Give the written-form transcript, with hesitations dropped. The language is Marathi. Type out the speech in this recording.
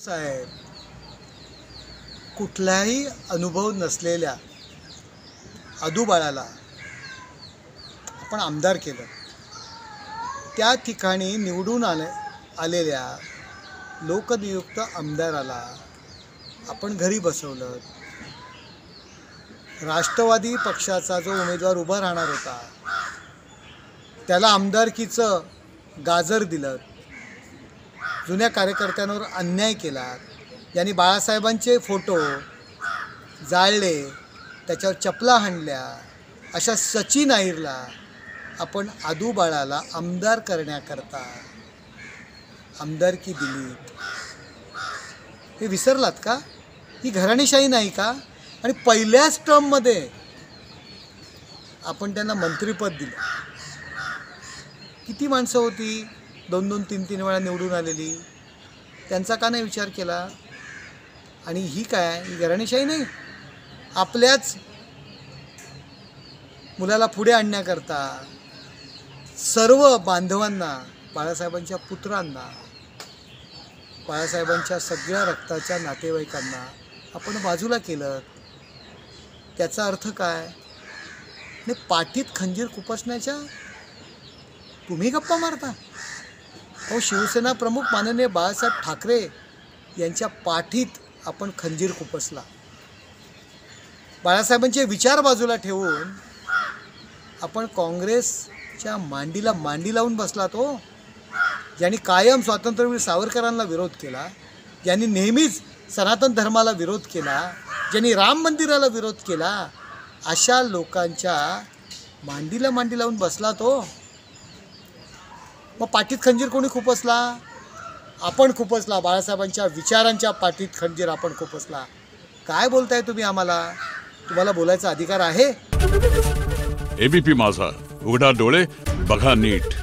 साहेब, कुठलाही अनुभव नसलेल्या आदूबाळाला आपण आमदार केलं. त्या ठिकाणी निवडून आलेल्या लोकनियुक्त आमदाराला आपण घरी बसवलं. राष्ट्रवादी पक्षाचा जो उमेदवार उभा राहणार होता त्याला आमदारकीचं गाजर दिलं. जुन्या कार्यकर्त्यांवर अन्याय केला. यांनी बाळासाहेबांचे फोटो जाळले, त्याच्यावर चपला हाणल्या. अशा सचिन अहिरला आपण आदूबाळाला आमदार करण्याकरता आमदारकी दिली. हे विसरलात का? ही घराणेशाही नाही का? आणि पहिल्याच टर्ममध्ये आपण त्यांना मंत्रिपद दिलं. किती माणसं होती 2-2, 3-3 वेळा निवडून आलेली? त्यांचा का नाही विचार केला? आणि ही काय, ही घराणेशाही नाही? आपल्याच मुलाला पुढे आणण्याकरता सर्व बांधवांना, बाळासाहेबांच्या पुत्रांना, बाळासाहेबांच्या सगळ्या रक्ताच्या नातेवाईकांना आपण बाजूला केलं. त्याचा अर्थ काय? आणि पाठीत खंजीर खुपसण्याच्या तुम्ही गप्पा मारता. अहो, शिवसेना प्रमुख माननीय बाळासाहेब ठाकरे यांच्या पाठीत आपण खंजीर खुपसला. बाळासाहेबांचे विचार बाजूला ठेवून आपण काँग्रेसच्या मांडीला मांडी लावून बसला. तो ज्यांनी कायम स्वातंत्र्यवीर सावरकरांना विरोध केला, ज्यांनी नेहमीच सनातन धर्माला विरोध केला, ज्यांनी राम मंदिराला विरोध केला, अशा लोकांच्या मांडीला मांडी लावून बसला तो. मग पाठीत खंजीर कोणी खुपसला? आपण खुपसला. बाळासाहेबांच्या विचारांच्या पाठीत खंजीर आपण खुपसला. काय बोलताय तुम्ही आम्हाला? तुम्हाला बोलायचा अधिकार आहे? एबीपी माझा, उघडा डोळे बघा नीट.